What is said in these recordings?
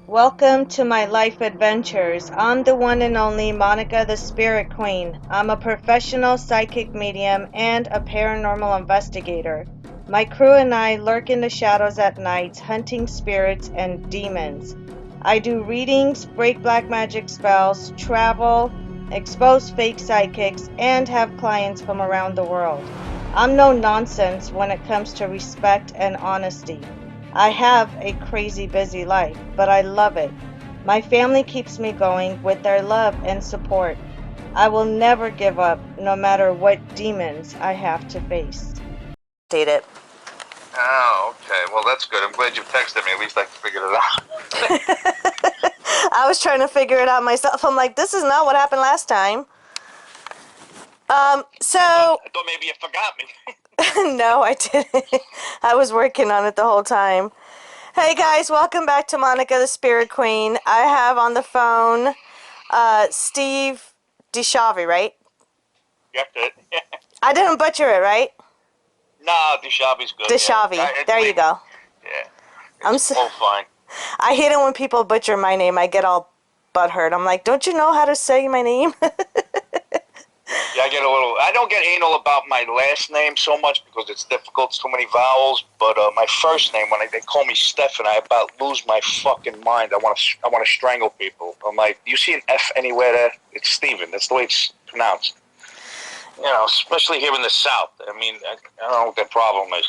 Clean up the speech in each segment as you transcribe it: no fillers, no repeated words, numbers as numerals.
Welcome to my life adventures. I'm the one and only Monica the Spirit Queen. I'm a professional psychic medium and a paranormal investigator. My crew and I lurk in the shadows at night, hunting spirits and demons. I do readings, break black magic spells, travel, expose fake psychics, and have clients from around the world. I'm no nonsense when it comes to respect and honesty. I have a crazy busy life, but I love it. My family keeps me going with their love and support. I will never give up, no matter what demons I have to face. Date it. Oh, okay. Well, that's good. I'm glad you texted me. At least I figured it out. I was trying to figure it out myself. I'm like, this is not what happened last time. I thought maybe you forgot me. No, I didn't. I was working on it the whole time. Hey guys, welcome back to Monica the Spirit Queen. I have on the phone Steve DiSchiavi, right? Yep, it. I didn't butcher it, right? No, DiSchiavi's good. DiSchiavi. Yeah. There you go. Yeah. I'm It's all fine. I hate it when people butcher my name. I get all butthurt. I'm like, don't you know how to say my name? Yeah, I don't get anal about my last name so much because it's difficult. It's too many vowels. But my first name, when they call me Stefan, I about lose my fucking mind. I want to strangle people. I'm like, do you see an F anywhere there? It's Steven. That's the way it's pronounced. You know, especially here in the South. I mean, I don't know what their problem is.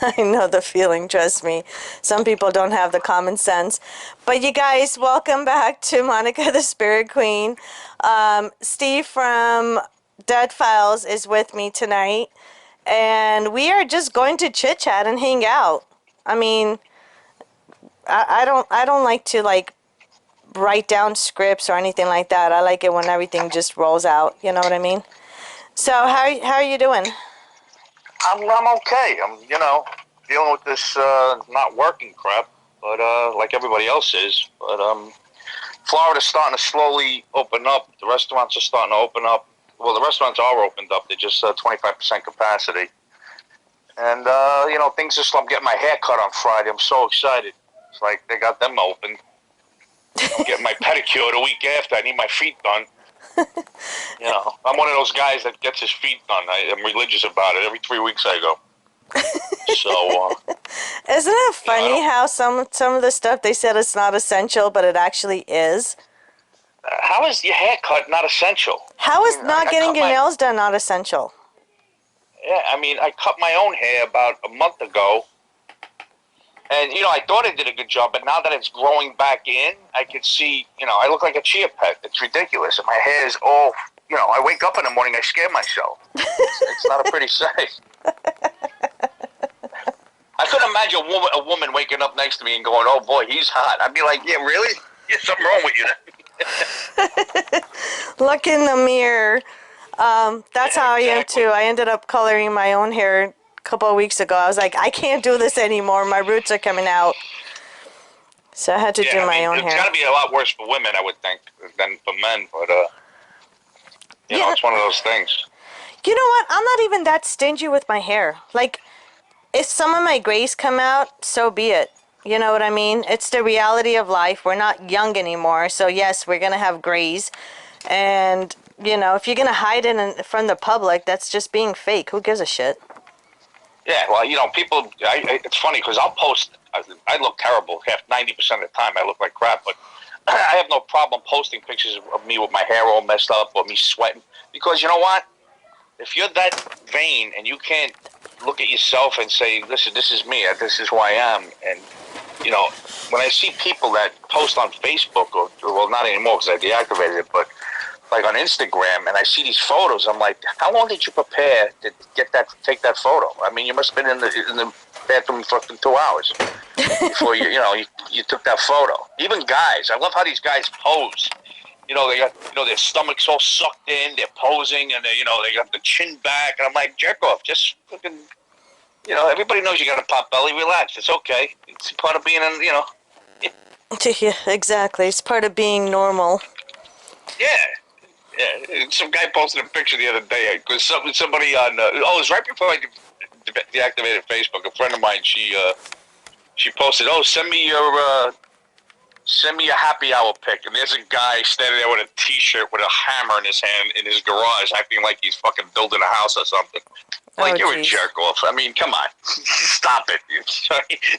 I know the feeling, trust me. Some people don't have the common sense. But you guys, welcome back to Monica the Spirit Queen. Steve from Dead Files is with me tonight. And we are just going to chit chat and hang out. I mean, I don't like to write down scripts or anything like that. I like it when everything just rolls out. You know what I mean? So how are you doing? I'm okay. I'm dealing with this not working crap, but like everybody else is. But Florida's starting to slowly open up. The restaurants are starting to open up. Well, the restaurants are opened up. They're just 25% capacity. And things are slow. I'm getting my hair cut on Friday. I'm so excited. It's like they got them open. I'm getting my pedicure the week after. I need my feet done. I'm one of those guys that gets his feet done. I'm religious about it. Every 3 weeks I go. So, isn't it funny how some of the stuff they said it's not essential, but it actually is? How is your haircut not essential? How is not getting your nails done not essential? Yeah, I mean, I cut my own hair about a month ago. And, I thought I did a good job, but now that it's growing back in, I can see, I look like a chia pet. It's ridiculous. And my hair is all, I wake up in the morning, I scare myself. It's not a pretty sight. I couldn't imagine a woman waking up next to me and going, oh boy, he's hot. I'd be like, yeah, really? There's something wrong with you. Look in the mirror. That's how I am too. I ended up coloring my own hair a couple of weeks ago. I was like, I can't do this anymore. My roots are coming out. So I had to do my own hair. It's got to be a lot worse for women, I would think, than for men. But, it's one of those things. You know what? I'm not even that stingy with my hair. Like, if some of my grays come out, so be it. You know what I mean? It's the reality of life. We're not young anymore. So, yes, we're going to have grays. And, if you're going to hide it from the public, that's just being fake. Who gives a shit? Yeah, well, people, it's funny because I'll post, I look terrible. 90% of the time I look like crap, but I have no problem posting pictures of me with my hair all messed up or me sweating. Because you know what? If you're that vain and you can't look at yourself and say, listen, this is me, this is who I am. And, when I see people that post on Facebook, or well, not anymore because I deactivated it, but like on Instagram, and I see these photos, I'm like, how long did you prepare to take that photo? I mean, you must have been in the bathroom for 2 hours before you took that photo. Even guys, I love how these guys pose. They got their stomachs all sucked in, they're posing, and they got the chin back, and I'm like, jerk off, just fucking, everybody knows you got a pot belly, relax, it's okay, it's part of being Yeah, exactly, it's part of being normal. Yeah, some guy posted a picture the other day because somebody on it was right before I deactivated Facebook. A friend of mine, she She posted, "Oh, send me your happy hour pic." And there's a guy standing there with a T-shirt with a hammer in his hand in his garage, acting like he's fucking building a house or something. Like, you're a jerk off. I mean, come on. Stop it.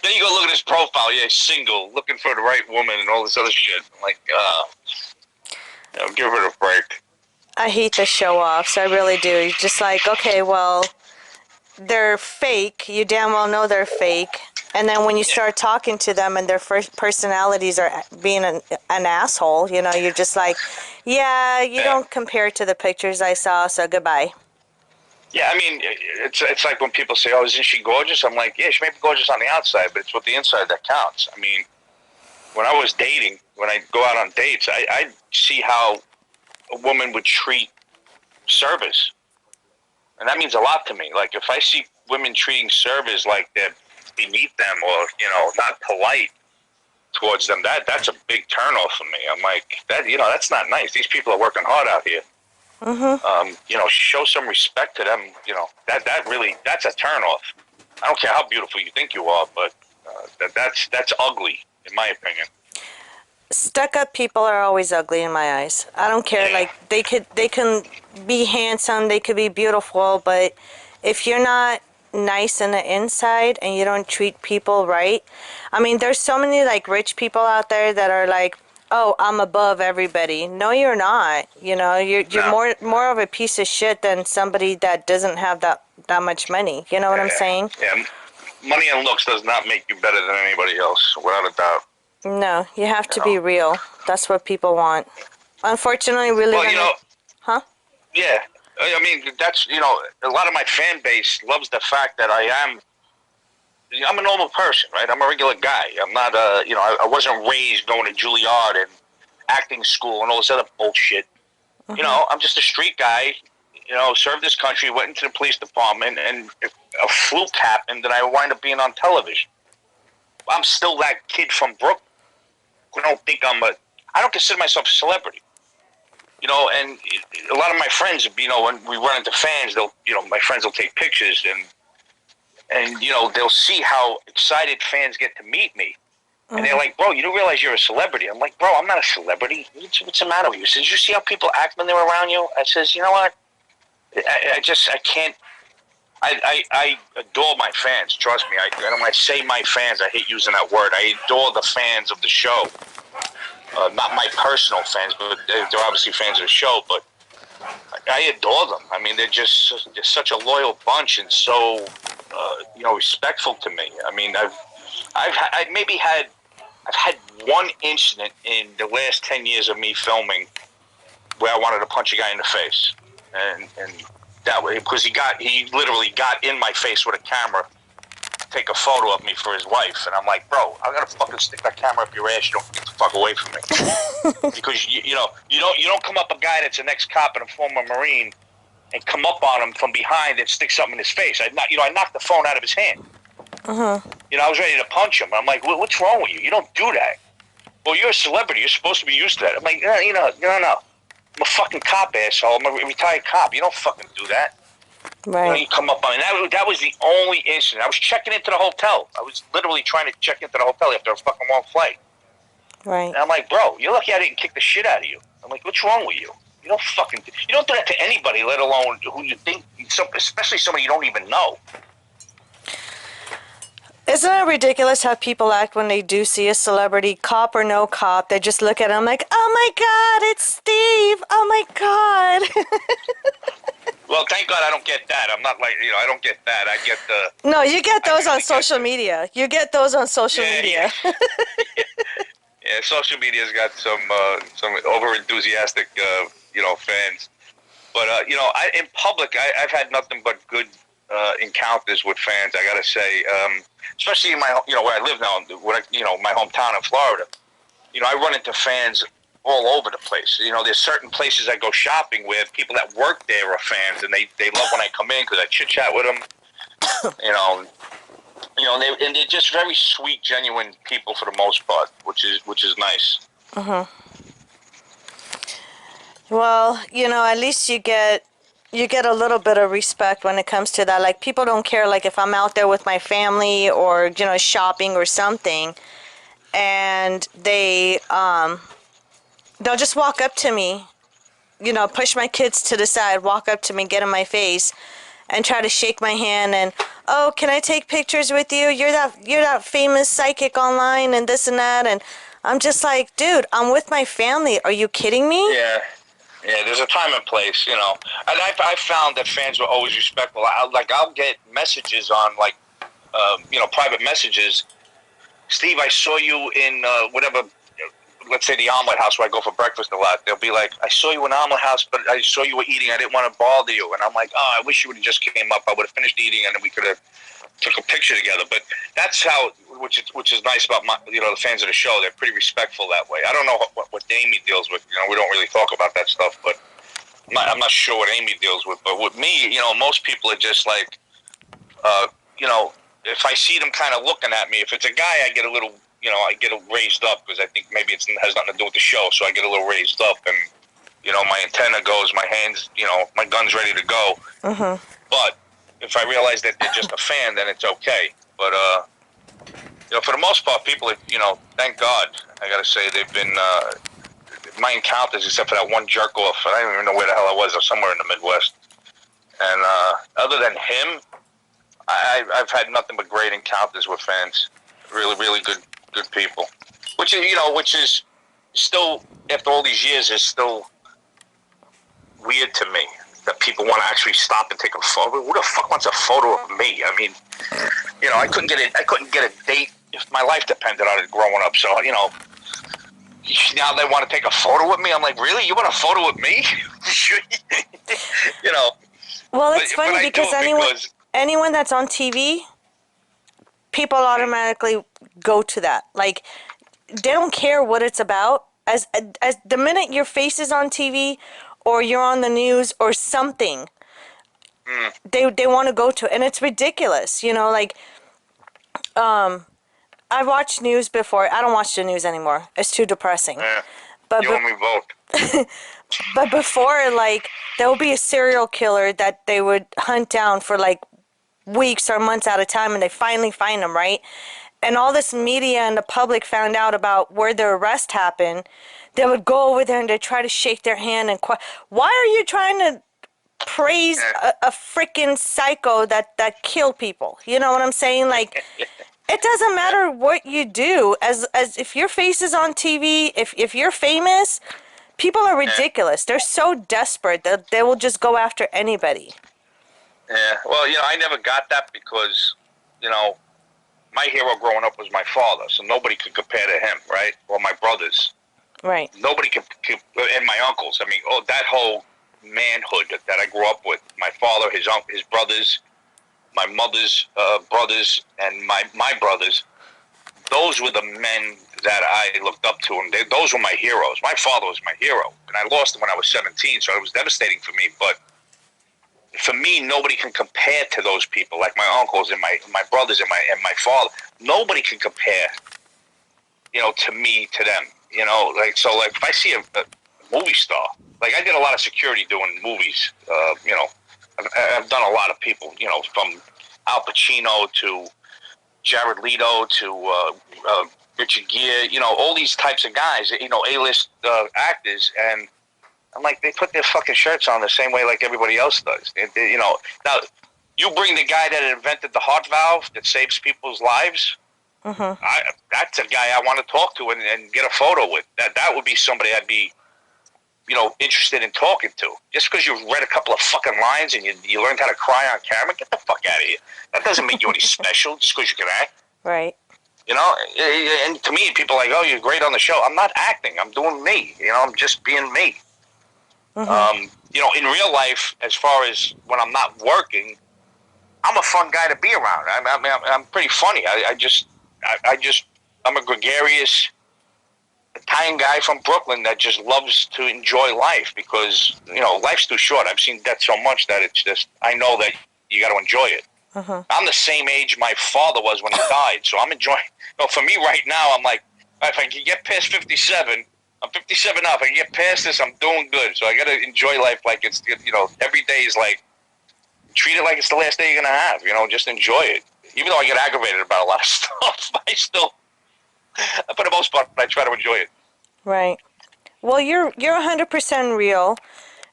Then you go look at his profile. Yeah, he's single, looking for the right woman and all this other shit. I'm like, give it a break. I hate the show-offs. I really do. You're just like, okay, well, they're fake. You damn well know they're fake. And then when you start talking to them and their first personalities are being an asshole, you know, you're just like, yeah, you don't compare to the pictures I saw, so goodbye. Yeah, I mean, it's like when people say, "Oh, isn't she gorgeous?" I'm like, "Yeah, she may be gorgeous on the outside, but it's with the inside that counts." I mean, when I was dating, when I go out on dates, I see how a woman would treat servers, and that means a lot to me. Like, if I see women treating servers like they're beneath them or, you know, not polite towards them, that's a big turnoff for me. I'm like, that, you know, that's not nice. These people are working hard out here. You know, show some respect to them. You know, that's a turnoff. I don't care how beautiful you think you are, but that's ugly, in my opinion. Stuck-up people are always ugly in my eyes. I don't care. Yeah. Like, they can be handsome, they could be beautiful, but if you're not nice in the inside and you don't treat people right, I mean, there's so many like rich people out there that are like, oh, I'm above everybody. No, you're not. You know, you're No. more of a piece of shit than somebody that doesn't have that much money. You know what I'm saying? Yeah. Money and looks does not make you better than anybody else, without a doubt. No, you have to be real. That's what people want. Unfortunately, we live in a... Huh? Yeah. I mean, that's, you know, a lot of my fan base loves the fact that I'm a normal person, right? I'm a regular guy. I'm not you know, I wasn't raised going to Juilliard and acting school and all this other bullshit. You know, I'm just a street guy, you know, served this country, went into the police department, and if a fluke happened, then I wind up being on television. I'm still that kid from Brooklyn. I don't consider myself a celebrity. You know, and a lot of my friends, you know, when we run into fans, my friends will take pictures and you know, they'll see how excited fans get to meet me. And they're like, "Bro, you don't realize you're a celebrity." I'm like, "Bro, I'm not a celebrity. What's the matter with you?" He says, "You see how people act when they're around you?" I says, "You know what? I can't. I adore my fans. Trust me. When I say my fans, I hate using that word. I adore the fans of the show. Not my personal fans, but they're obviously fans of the show. But I adore them. I mean, they're such a loyal bunch and so you know, respectful to me. I mean, I've had one incident in the last 10 years of me filming where I wanted to punch a guy in the face, and that way because he literally got in my face with a camera to take a photo of me for his wife, and I'm like, "Bro, I'm gonna fucking stick that camera up your ass. You don't get the fuck away from me." Because you don't come up a guy that's an ex-cop and a former Marine and come up on him from behind and stick something in his face. I knocked the phone out of his hand. You know, I was ready to punch him. I'm like, "What's wrong with you? You don't do that." "Well, you're a celebrity. You're supposed to be used to that." I'm like, "No. I'm a fucking cop, asshole. I'm a retired cop. You don't fucking do that." Right. You know, you come up on me. That was the only incident. I was checking into the hotel. I was literally trying to check into the hotel after a fucking long flight. Right. And I'm like, "Bro, you're lucky I didn't kick the shit out of you." I'm like, "What's wrong with you? You don't do that to anybody, let alone who you think, especially somebody you don't even know." Isn't it ridiculous how people act when they do see a celebrity, cop or no cop? They just look at him like, "Oh my God, it's Steve! Oh my God!" Well, thank God I don't get that. I'm not like, I don't get that. I get the... No, you get those on social media. You get those on social media. Yeah. Yeah, social media's got some over enthusiastic fans. But in public, I've had nothing but good encounters with fans. I gotta say, especially in my where I live now, my hometown in Florida. I run into fans all over the place. There's certain places I go shopping where people that work there are fans, and they love when I come in because I chit chat with them. And they're just very sweet, genuine people for the most part, which is nice. Well, at least you get, you get a little bit of respect when it comes to that. Like, people don't care, like, if I'm out there with my family or, shopping or something, and they'll just walk up to me, push my kids to the side, walk up to me, get in my face, and try to shake my hand and, oh, can I take pictures with you? You're that famous psychic online and this and that. And I'm just like, dude, I'm with my family. Are you kidding me? Yeah. Yeah, there's a time and place, And I found that fans were always respectful. I'll get messages on, private messages. Steve, I saw you in whatever, let's say the Omelet House where I go for breakfast a lot. They'll be like, I saw you in the Omelet House, but I saw you were eating. I didn't want to bother you. And I'm like, oh, I wish you would have just came up. I would have finished eating and then we could have took a picture together. But that's how, which is nice about the fans of the show. They're pretty respectful that way. I don't know what Amy deals with. We don't really talk about that stuff, but I'm not sure what Amy deals with. But with me, most people are just like, if I see them kind of looking at me, if it's a guy, I get a little, I get raised up because I think maybe it has nothing to do with the show. So I get a little raised up and, my antenna goes, my hands, my gun's ready to go. Mm-hmm. But if I realize that they're just a fan, then it's okay. But, for the most part, people, thank God, I got to say, they've been, my encounters, except for that one jerk off, I don't even know where the hell I was somewhere in the Midwest. And other than him, I've had nothing but great encounters with fans. Really, really good people. Which is still, after all these years, is still weird to me that people want to actually stop and take a photo. Who the fuck wants a photo of me? I mean, I couldn't get a date if my life depended on it growing up. So, now they want to take a photo with me. I'm like, really? You want a photo with me? Well, it's funny because anyone that's on TV, people automatically go to that. Like, they don't care what it's about. As the minute your face is on TV or you're on the news or something, they want to go to it. And it's ridiculous, I watched news before. I don't watch the news anymore. It's too depressing. Yeah. But you and me both. But before, there would be a serial killer that they would hunt down for weeks or months at a time, and they finally find them, right? And all this media and the public found out about where the arrest happened. They would go over there and they try to shake their hand and why are you trying to praise a freaking psycho that killed people? You know what I'm saying? It doesn't matter what you do. As if your face is on TV, if you're famous, people are ridiculous. They're so desperate that they will just go after anybody. Yeah, well, I never got that because, my hero growing up was my father, so nobody could compare to him, right? Or my brothers. Right. Nobody could, and my uncles. I mean, that whole manhood that I grew up with. My father, his brothers, my mother's brothers, and my brothers. Those were the men that I looked up to, and those were my heroes. My father was my hero, and I lost him when I was 17, so it was devastating for me. But for me, nobody can compare to those people, like my uncles and my brothers and my father. Nobody can compare, to me, to them. If I see a movie star, I did a lot of security doing movies. I've done a lot of people, from Al Pacino to Jared Leto to Richard Gere, all these types of guys, A-list actors, and I'm like, they put their fucking shirts on the same way like everybody else does. Now, you bring the guy that invented the heart valve that saves people's lives, that's a guy I want to talk to and get a photo with. That would be somebody I'd be, interested in talking to. Just because you've read a couple of fucking lines and you learned how to cry on camera, get the fuck out of here. That doesn't make you any special just because you can act. Right. And to me, people are like, oh, you're great on the show. I'm not acting. I'm doing me. I'm just being me. In real life, as far as when I'm not working, I'm a fun guy to be around. I'm pretty funny. I'm a gregarious Italian guy from Brooklyn that just loves to enjoy life because, life's too short. I've seen death so much that it's just, I know that you got to enjoy it. I'm the same age my father was when he died, so I'm enjoying. For me right now, I'm like, if I can get past 57, I'm 57 now. If I can get past this, I'm doing good. So I got to enjoy life like it's, every day is like, treat it like it's the last day you're going to have. Just enjoy it. Even though I get aggravated about a lot of stuff, for the most part, I try to enjoy it. Right. Well, you're 100% real,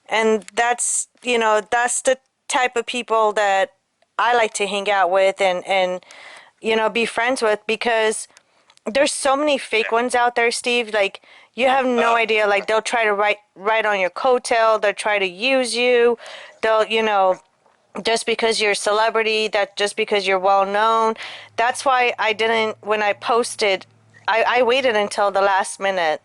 and that's the type of people that I like to hang out with and be friends with, because there's so many fake ones out there, Steve. Like, you have no idea. Like, they'll try to write on your coattail. They'll try to use you. They'll just because you're a celebrity, that just because you're well known. That's why I didn't, when I posted, I waited until the last minute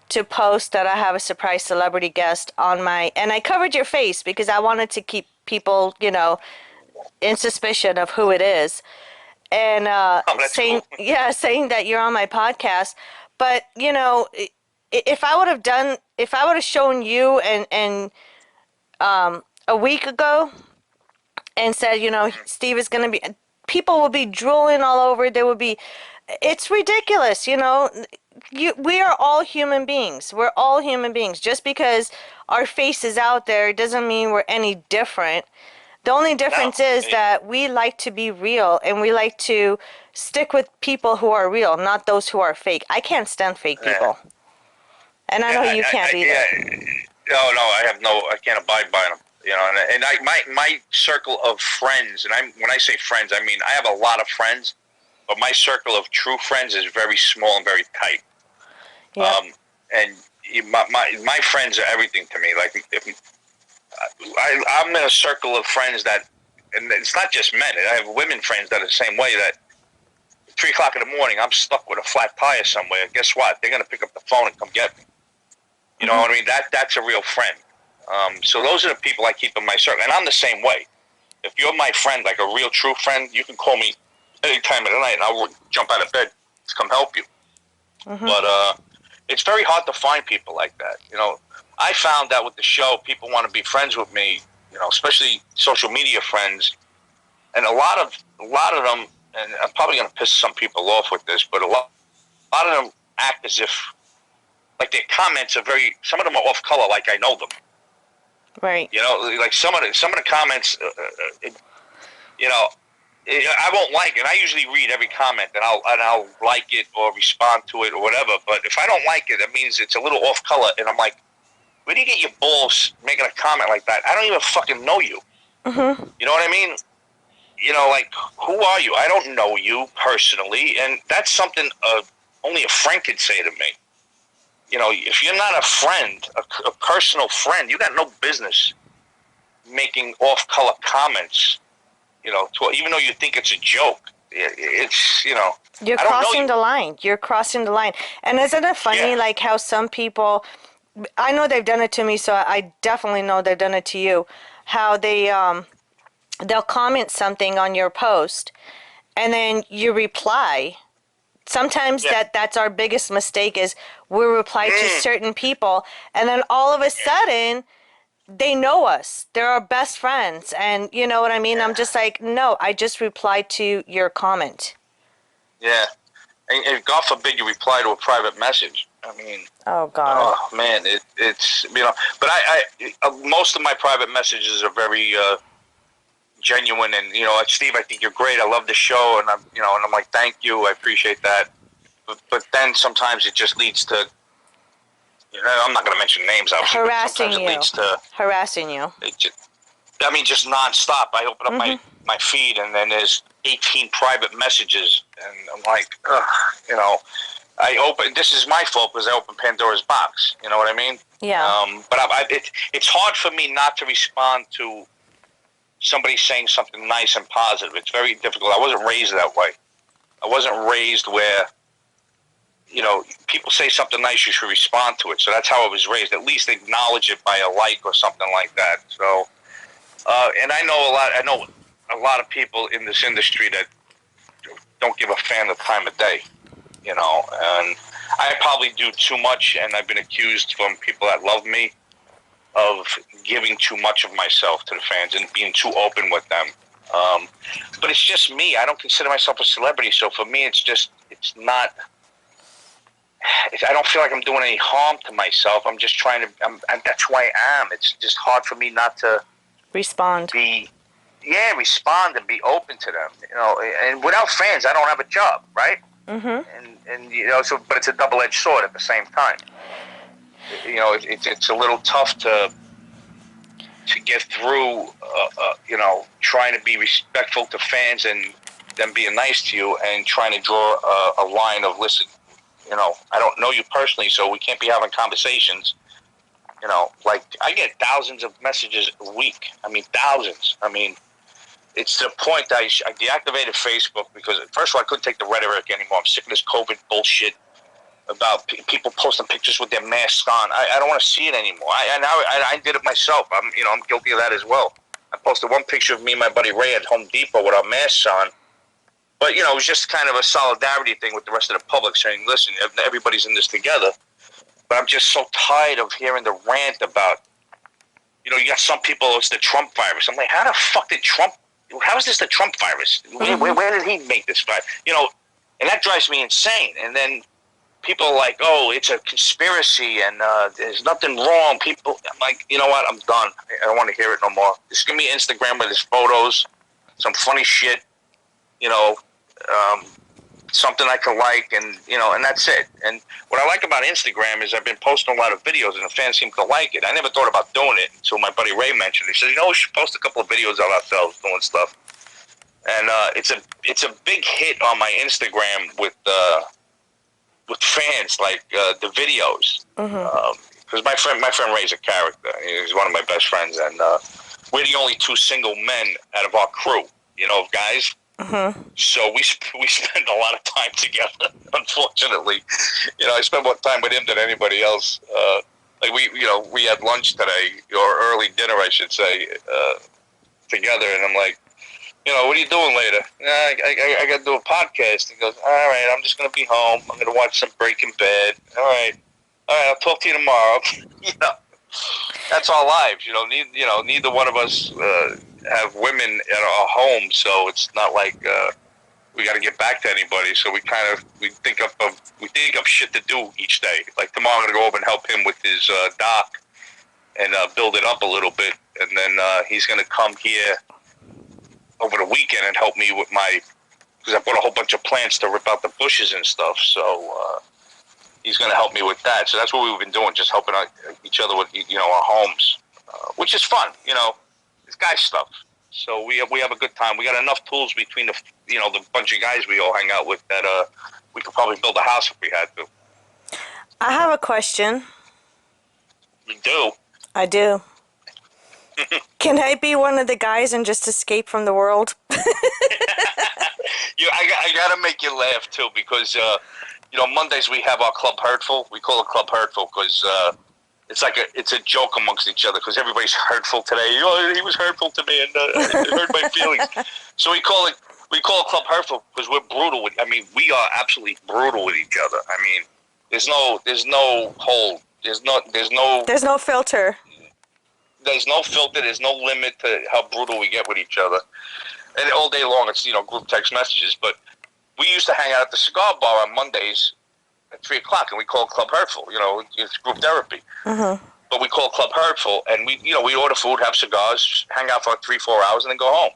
to post that I have a surprise celebrity guest on and I covered your face because I wanted to keep people, in suspicion of who it is. And saying, cool. saying that you're on my podcast. But, if I would have shown you and a week ago and said, Steve is going to be, people would be drooling all over. There would be, it's ridiculous, we are all human beings. We're all human beings. Just because our face is out there doesn't mean we're any different. The only difference is that we like to be real, and we like to stick with people who are real, not those who are fake. I can't stand fake people. And I know you can't either. No, I can't abide by them. My circle of friends, and when I say friends, I mean I have a lot of friends, but my circle of true friends is very small and very tight. Yep. And my friends are everything to me. Like, I'm in a circle of friends that, and it's not just men. I have women friends that are the same way. That 3 o'clock in the morning, I'm stuck with a flat tire somewhere. Guess what? They're gonna pick up the phone and come get me. You know what I mean? That's a real friend. So those are the people I keep in my circle, and I'm the same way. If you're my friend, like a real true friend, you can call me any time of the night, and I'll jump out of bed to come help you. But it's very hard to find people like that. I found that with the show, people want to be friends with me. Especially social media friends, and a lot of them. And I'm probably going to piss some people off with this, but a lot of them act as if, like, their comments are some of them are off color, like I know them. Right. Like some of the comments, I won't like it. I usually read every comment, and I'll like it or respond to it or whatever. But if I don't like it, that means it's a little off color, and I'm like, where do you get your balls making a comment like that? I don't even fucking know you. Mm-hmm. You know what I mean? Like, who are you? I don't know you personally, and that's something only a friend could say to me. If you're not a friend, a personal friend, you got no business making off-color comments. Even though you think it's a joke, it's You're crossing the line. You're crossing the line. And isn't it funny, like how some people, I know they've done it to me, so I definitely know they've done it to you. How they'll comment something on your post, and then you reply. Sometimes that's our biggest mistake is we reply to certain people, and then all of a sudden they know us. They're our best friends, and you know what I mean? I'm just like, no, I just replied to your comment. Yeah. And God forbid you reply to a private message. I mean, oh God. Oh man, it's but I most of my private messages are very genuine, and like, Steve, I think you're great. I love the show, and I'm like, thank you, I appreciate that. But then sometimes it just leads to, I'm not going to mention names, obviously. Harassing you. Leads to harassing you. Just nonstop. I open up my feed, and then there's 18 private messages, and I'm like, this is my fault because I opened Pandora's box. You know what I mean? Yeah. But it's hard for me not to respond to somebody saying something nice and positive. It's very difficult. I wasn't raised that way. I wasn't raised where, people say something nice, you should respond to it. So that's how I was raised. At least acknowledge it by a like or something like that. So, and I know a lot of people in this industry that don't give a fan the time of day, and I probably do too much, and I've been accused from people that love me of giving too much of myself to the fans and being too open with them. But it's just me. I don't consider myself a celebrity, so for me, it's I don't feel like I'm doing any harm to myself. I'm just trying to. That's who I am. It's just hard for me not to respond. Respond and be open to them. And without fans, I don't have a job, right? Mm-hmm. And so, but it's a double-edged sword at the same time. It's a little tough to get through. Trying to be respectful to fans and them being nice to you, and trying to draw a line of, listen, I don't know you personally, so we can't be having conversations. Like, I get thousands of messages a week. I mean, thousands. I mean, it's to the point that I deactivated Facebook because, first of all, I couldn't take the rhetoric anymore. I'm sick of this COVID bullshit about people posting pictures with their masks on. I don't want to see it anymore. I did it myself. I'm guilty of that as well. I posted one picture of me and my buddy Ray at Home Depot with our masks on. But, it was just kind of a solidarity thing with the rest of the public, saying, listen, everybody's in this together. But I'm just so tired of hearing the rant about, you got some people, it's the Trump virus. I'm like, how the fuck did Trump, how is this the Trump virus? Where did he make this virus? And that drives me insane. And then people are like, oh, it's a conspiracy and there's nothing wrong. People, I'm like, you know what? I'm done. I don't want to hear it no more. Just give me Instagram with his photos, some funny shit, something I can like, and and that's it. And what I like about Instagram is I've been posting a lot of videos, and the fans seem to like it. I never thought about doing it until my buddy Ray mentioned it. He said, we should post a couple of videos of ourselves doing stuff. And it's a big hit on my Instagram with fans, like the videos. Because my friend Ray's a character. He's one of my best friends, and we're the only two single men out of our crew, of guys. So we spend a lot of time together. Unfortunately, I spend more time with him than anybody else. Like we had lunch today, or early dinner, I should say, together, and I'm like, what are you doing later? I got to do a podcast. He goes, all right, I'm just gonna be home. I'm gonna watch some Breaking Bad. All right, I'll talk to you tomorrow. That's our lives. Neither one of us have women at our home, so it's not like we got to get back to anybody. So we think of shit to do each day. Like tomorrow, I'm gonna go over and help him with his dock and build it up a little bit, and then he's gonna come here over the weekend and help me with because I bought a whole bunch of plants to rip out the bushes and stuff. So he's gonna help me with that. So that's what we've been doing, just helping out each other with our homes, which is fun. It's guy stuff. So we have a good time. We got enough tools between the bunch of guys we all hang out with that we could probably build a house if we had to. I have a question. You do? I do. Can I be one of the guys and just escape from the world? I gotta make you laugh too, because Mondays we have our Club Hurtful. We call it Club Hurtful because it's a joke amongst each other, because everybody's hurtful today. He was hurtful to me, and it hurt my feelings. So we call it Club Hurtful because we're brutal. We are absolutely brutal with each other. There's no hold. There's no filter. There's no filter. There's no limit to how brutal we get with each other. And all day long, it's group text messages. But we used to hang out at the cigar bar on Mondays at 3 o'clock, and we call it Club Hurtful. It's group therapy. But we call it Club Hurtful, and we order food, have cigars, hang out for 3-4 hours, and then go home.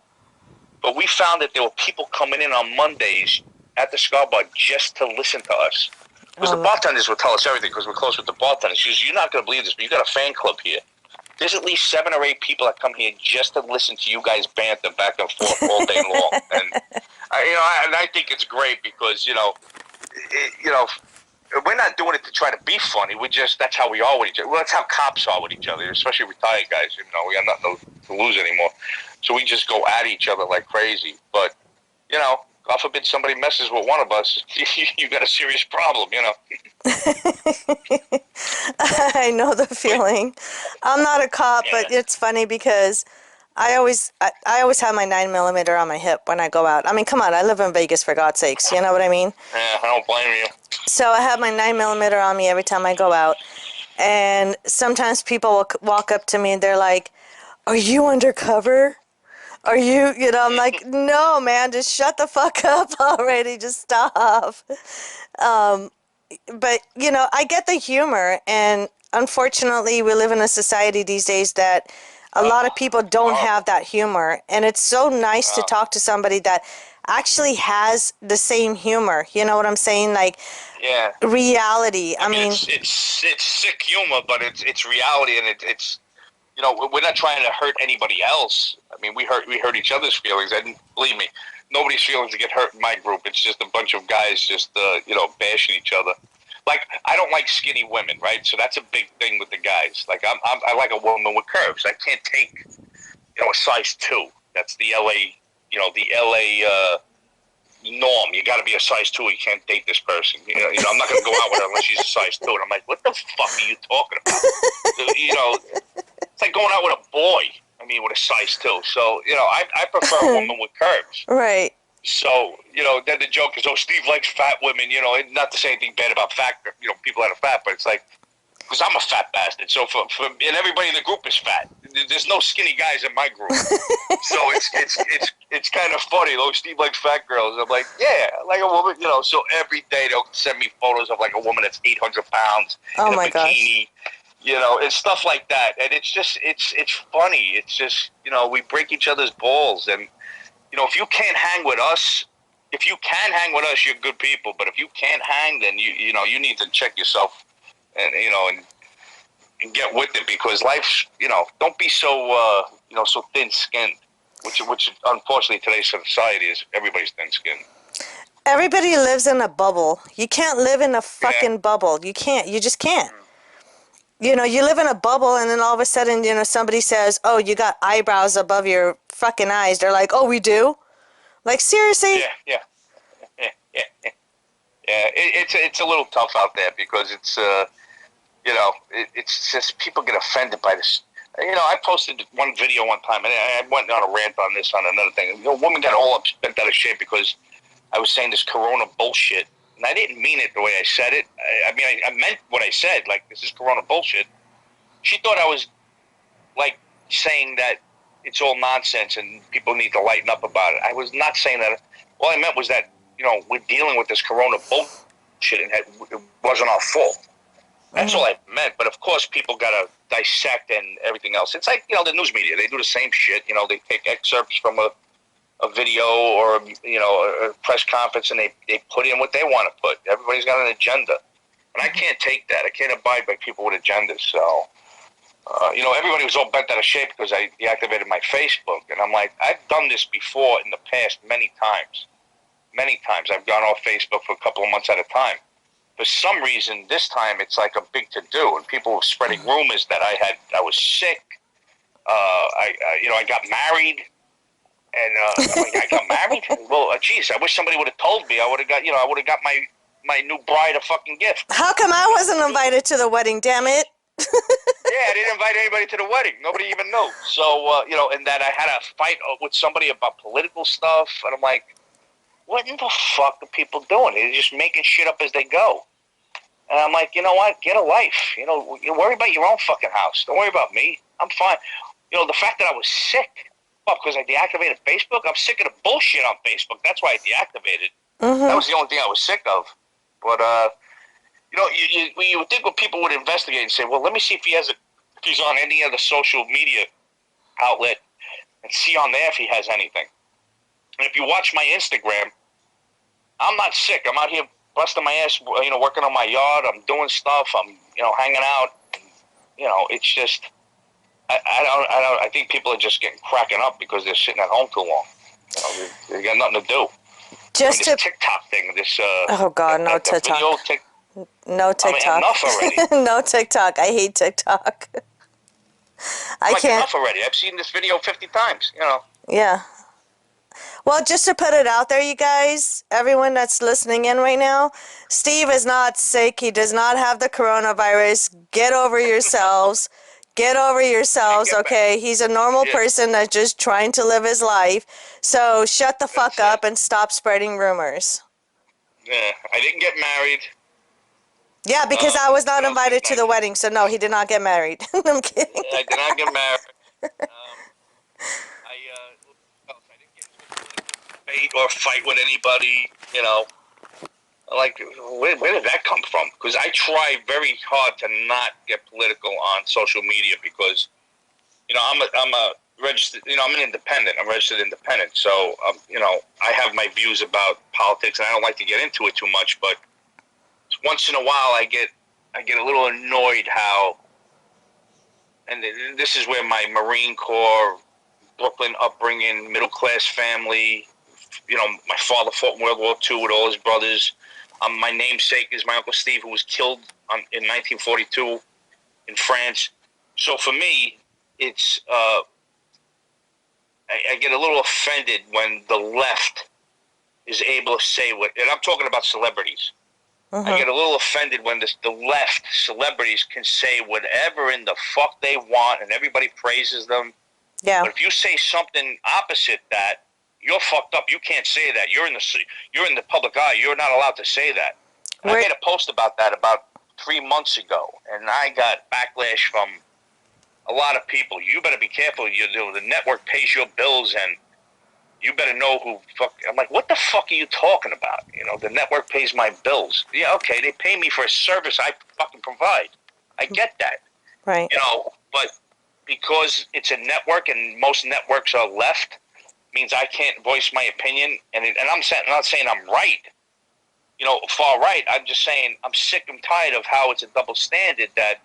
But we found that there were people coming in on Mondays at the cigar bar just to listen to us. Because the bartenders would tell us everything, because we're close with the bartenders. She goes, you're not going to believe this, but you got a fan club here. There's at least 7 or 8 people that come here just to listen to you guys banter back and forth all day long. And I think it's great because we're not doing it to try to be funny. That's how we are with each other. Well, that's how cops are with each other, especially retired guys. We got nothing to lose anymore, so we just go at each other like crazy. But God forbid somebody messes with one of us, you got a serious problem. I know the feeling. I'm not a cop, but it's funny because I always have my 9mm on my hip when I go out. Come on, I live in Vegas, for God's sakes. You know what I mean? Yeah, I don't blame you. So I have my 9mm on me every time I go out, and sometimes people will walk up to me and they're like, "Are you undercover? Are you?" I'm like, "No, man, just shut the fuck up already. Just stop." but I get the humor, and unfortunately, we live in a society these days that a lot of people don't have Horrible. that humor, and it's so nice to Uh, talk to somebody that actually has the same humor. You know what I'm saying? Like yeah. reality. I I mean, mean, it's sick humor, but it's reality, and it's we're not trying to hurt anybody else. I mean, we hurt each other's feelings, and believe me, nobody's feelings get hurt in my group. It's just a bunch of guys just bashing each other. Like, I don't like skinny women, right? So that's a big thing with the guys. Like, I like a woman with curves. I can't take a size 2. That's the LA, the LA norm. You got to be a size 2. You can't date this person. I'm not going to go out with her unless she's a size 2. And I'm like, what the fuck are you talking about? It's like going out with a boy. I mean, with a size 2. So, I prefer a woman with curves. right. So, then the joke is, oh, Steve likes fat women. Not to say anything bad about fat, people that are fat, but it's like, because I'm a fat bastard. So and everybody in the group is fat. There's no skinny guys in my group. So it's kind of funny. Oh, Steve likes fat girls. I'm like, yeah, like a woman. So every day they'll send me photos of like a woman that's 800 pounds Oh in a my gosh. bikini. And stuff like that. And it's just it's funny. It's just we break each other's balls. And if you can't hang with us. If you can hang with us, you're good people. But if you can't hang, then you need to check yourself and and get with it, because life, don't be so so thin-skinned, which unfortunately today's society is everybody's thin-skinned. Everybody lives in a bubble. You can't live in a Yeah. fucking bubble. You can't. You just can't. You live in a bubble, and then all of a sudden, somebody says, "Oh, you got eyebrows above your fucking eyes." They're like, "Oh, we do." Like, seriously? Yeah, yeah, yeah, yeah, yeah. It's a little tough out there because it's just people get offended by this. I posted one video one time, and I went on a rant on this on another thing. A woman got all bent out of shape because I was saying this Corona bullshit, and I didn't mean it the way I said it. I meant what I said. Like, this is Corona bullshit. She thought I was like saying that it's all nonsense and people need to lighten up about it. I was not saying that. All I meant was that we're dealing with this Corona bullshit, and it wasn't our fault. That's all I meant. But of course, people gotta dissect and everything else. It's like the news media. They do the same shit. They take excerpts from a video or a press conference, and they put in what they want to put. Everybody's got an agenda, and I can't take that. I can't abide by people with agendas. So everybody was all bent out of shape because I deactivated my Facebook, and I'm like, I've done this before in the past many times. Many times I've gone off Facebook for a couple of months at a time. For some reason, this time it's like a big to-do, and people were spreading rumors that I was sick. I got married, and I'm like, I got married? Well, geez, I wish somebody would have told me. I would have got my new bride a fucking gift. How come I wasn't invited to the wedding, damn it? Yeah, I didn't invite anybody to the wedding. Nobody even knew. So, and that I had a fight with somebody about political stuff, and I'm like, what in the fuck are people doing? They're just making shit up as they go. And I'm like, you know what? Get a life. You worry about your own fucking house. Don't worry about me. I'm fine. The fact that I was sick, because I deactivated Facebook, I'm sick of the bullshit on Facebook. That's why I deactivated. That was the only thing I was sick of. But, you would think what people would investigate and say, well, let me see if he's on any other social media outlet and see on there if he has anything. And if you watch my Instagram, I'm not sick. I'm out here busting my ass, working on my yard. I'm doing stuff. I'm, hanging out. It's just, I think people are just cracking up because they're sitting at home too long. They got nothing to do. Just this TikTok thing, oh God, no TikTok. No TikTok. I mean, enough already. No TikTok. I hate TikTok. I can't. Enough already. I've seen this video 50 times. Yeah. Well, just to put it out there, you guys, everyone that's listening in right now, Steve is not sick. He does not have the coronavirus. Get over yourselves. Get over yourselves, okay? He's a normal person that's just trying to live his life. So shut the fuck up and stop spreading rumors. Yeah, I didn't get married. Yeah, because I was not invited to the wedding, so no, he did not get married. I'm kidding. I did not get married. I didn't get into a debate or fight with anybody, Like, where did that come from? Because I try very hard to not get political on social media because, I'm a registered, I'm an independent. I'm registered independent. So, I have my views about politics, and I don't like to get into it too much. But once in a while, I get a little annoyed how, and this is where my Marine Corps, Brooklyn upbringing, middle class family. My father fought in World War II with all his brothers. My namesake is my Uncle Steve, who was killed in 1942 in France. So for me, it's I get a little offended when the left is able to say what, and I'm talking about celebrities. I get a little offended when the left celebrities can say whatever in the fuck they want, and everybody praises them. Yeah. But if you say something opposite that, you're fucked up. You can't say that. You're in the public eye. You're not allowed to say that. I made a post about that about 3 months ago, and I got backlash from a lot of people. You better be careful. The network pays your bills, and you better know who fuck. I'm like, what the fuck are you talking about? The network pays my bills. Yeah, okay, they pay me for a service I fucking provide. I get that. Right. But because it's a network and most networks are left, means I can't voice my opinion. And I'm not saying I'm right, far right. I'm just saying I'm sick and tired of how it's a double standard that,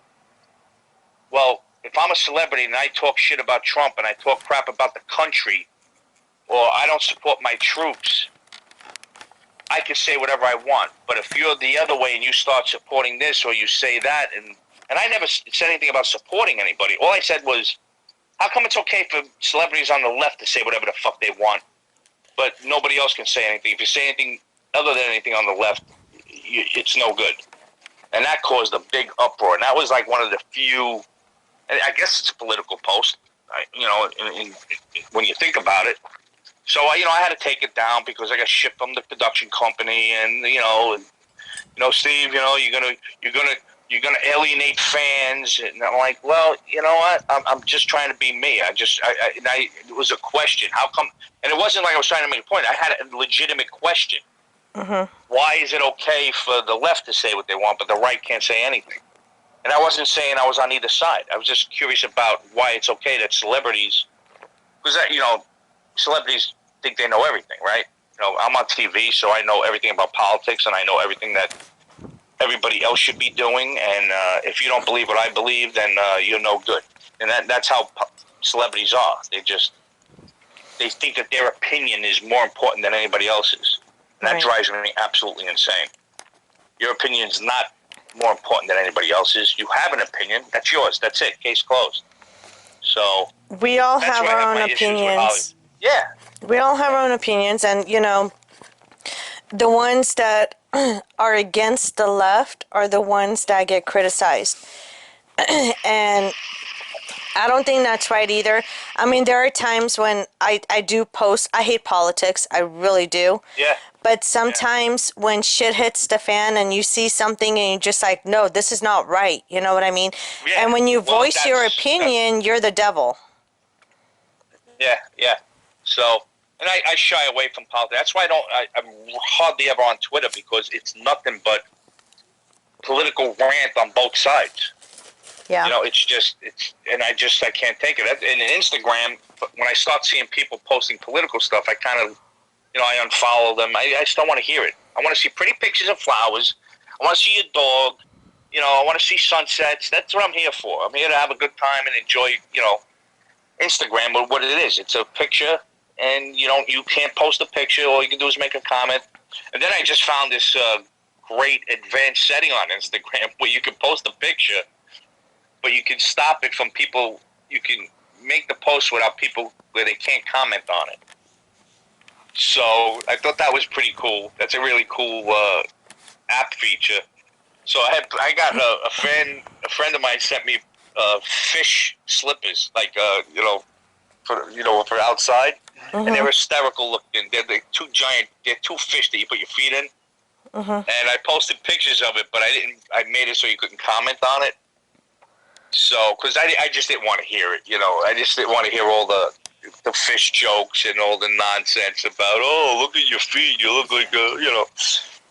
well, if I'm a celebrity and I talk shit about Trump and I talk crap about the country, or I don't support my troops, I can say whatever I want. But if you're the other way and you start supporting this or you say that, and I never said anything about supporting anybody. All I said was, how come it's okay for celebrities on the left to say whatever the fuck they want, but nobody else can say anything? If you say anything other than anything on the left, it's no good. And that caused a big uproar. And that was like one of the few, and I guess it's a political post, when you think about it. So, I had to take it down because I got shipped from the production company, and Steve, you're gonna alienate fans, and I'm like, well, you know what? I'm just trying to be me. It was a question. How come? And it wasn't like I was trying to make a point. I had a legitimate question. Why is it okay for the left to say what they want, but the right can't say anything? And I wasn't saying I was on either side. I was just curious about why it's okay that celebrities, because celebrities think they know everything, right? I'm on TV, so I know everything about politics, and I know everything that everybody else should be doing. And if you don't believe what I believe, then you're no good. And that's how celebrities are. They think that their opinion is more important than anybody else's. And that drives me absolutely insane. Your opinion is not more important than anybody else's. You have an opinion. That's yours. That's it. Case closed. So we all have our own opinions. Yeah. We all have our own opinions, and the ones that are against the left are the ones that get criticized. And I don't think that's right either. I mean, there are times when I do post, I hate politics, I really do. Yeah. But sometimes when shit hits the fan and you see something and you're just like, no, this is not right. You know what I mean? Yeah. And when you voice your opinion, you're the devil. Yeah. So, and I shy away from politics. That's why I'm hardly ever on Twitter, because it's nothing but political rant on both sides. Yeah. And I can't take it. And in Instagram, when I start seeing people posting political stuff, I kind of, I unfollow them. I just don't want to hear it. I want to see pretty pictures of flowers. I want to see your dog. I want to see sunsets. That's what I'm here for. I'm here to have a good time and enjoy, Instagram, what it is. It's a picture, and you can't post a picture. All you can do is make a comment. And then I just found this great advanced setting on Instagram where you can post a picture, but you can stop it from people. You can make the post without people where they can't comment on it. So I thought that was pretty cool. That's a really cool app feature. So I got a friend of mine sent me fish slippers, like for outside, and they're hysterical looking. They're two giant. They're two fish that you put your feet in. And I posted pictures of it, but I made it so you couldn't comment on it. So, because I just didn't want to hear it, I just didn't want to hear all the fish jokes and all the nonsense about, oh, look at your feet, you look like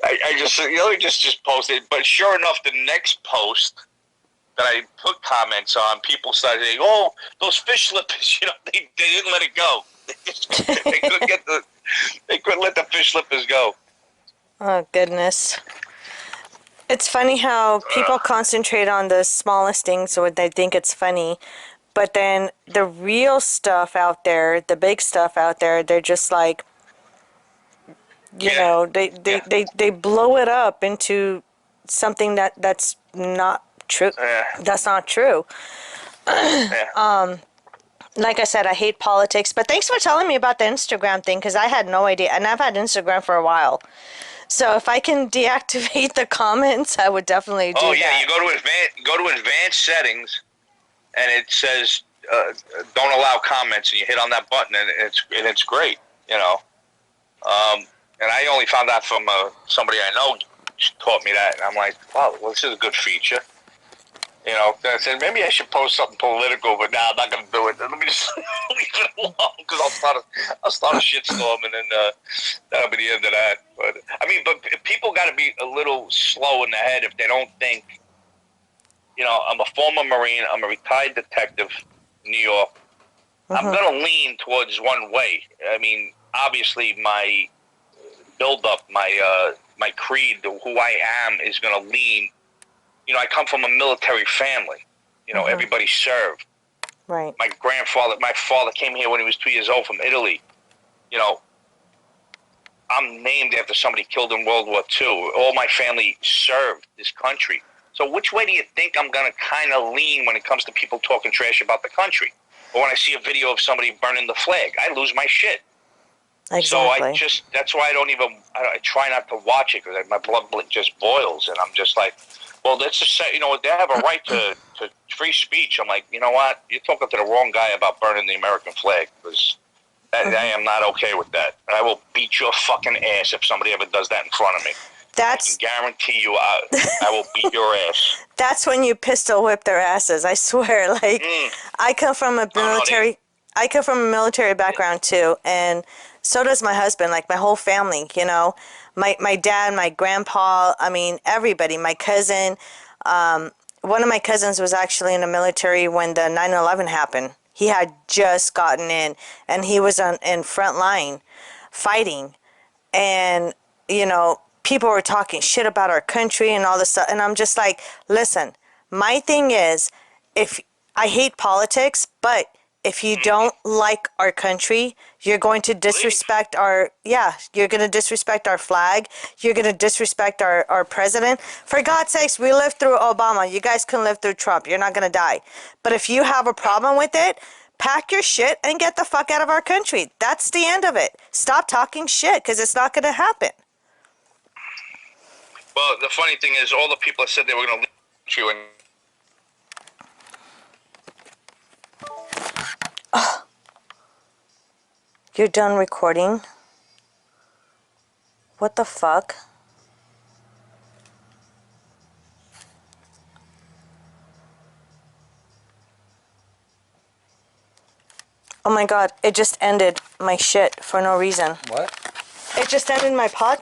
I just posted. But sure enough, the next post that I put comments on, people started saying, "Oh, those fish slippers," they didn't let it go. They couldn't let the fish slippers go. Oh, goodness. It's funny how people concentrate on the smallest things when they think it's funny, but then the real stuff out there, the big stuff out there, they're just like, Yeah, yeah, they blow it up into something that's not true. yeah, That's not true. yeah. Like I said, I hate politics, but thanks for telling me about the Instagram thing because I had no idea, and I've had Instagram for a while. So if I can deactivate the comments, I would definitely Oh do yeah, that. you go to advanced settings, and it says don't allow comments, and you hit on that button, and it's great. And I only found out from somebody I know taught me that, and I'm like, wow, well, this is a good feature. I said maybe I should post something political, but now I'm not going to do it. Let me just leave it alone because I'll start a shitstorm, and then that'll be the end of that. But people got to be a little slow in the head if they don't think. I'm a former Marine. I'm a retired detective in New York. I'm going to lean towards one way. Obviously, my build-up, my creed, who I am, is going to lean. I come from a military family. Everybody served. Right. My father came here when he was 2 years old from Italy. You know, I'm named after somebody killed in World War II. All my family served this country. So which way do you think I'm going to kind of lean when it comes to people talking trash about the country? Or when I see a video of somebody burning the flag, I lose my shit. Exactly. So that's why I try not to watch it because my blood just boils. And I'm just like, well, let's just say, they have a right to free speech. I'm like, you know what? You're talking to the wrong guy about burning the American flag because I am not okay with that. And I will beat your fucking ass if somebody ever does that in front of me. I can guarantee you I will beat your ass. That's when you pistol whip their asses. I swear. Like, I come from a military. I come from a military background too, and so does my husband. Like my whole family. My dad, my grandpa. I mean, everybody. My cousin. One of my cousins was actually in the military when the 9/11 happened. He had just gotten in, and he was in front line, fighting, and people were talking shit about our country and all this stuff, and I'm just like, listen, my thing is, if I hate politics, but if you don't like our country, you're going to disrespect you're going to disrespect our flag, you're going to disrespect our president. For God's sakes, we lived through Obama, you guys can live through Trump, you're not going to die. But if you have a problem with it, pack your shit and get the fuck out of our country. That's the end of it. Stop talking shit because it's not going to happen. Well, the funny thing is, all the people that said they were going to leave you and You're done recording? What the fuck? Oh my god, it just ended my shit for no reason. What? It just ended my podcast.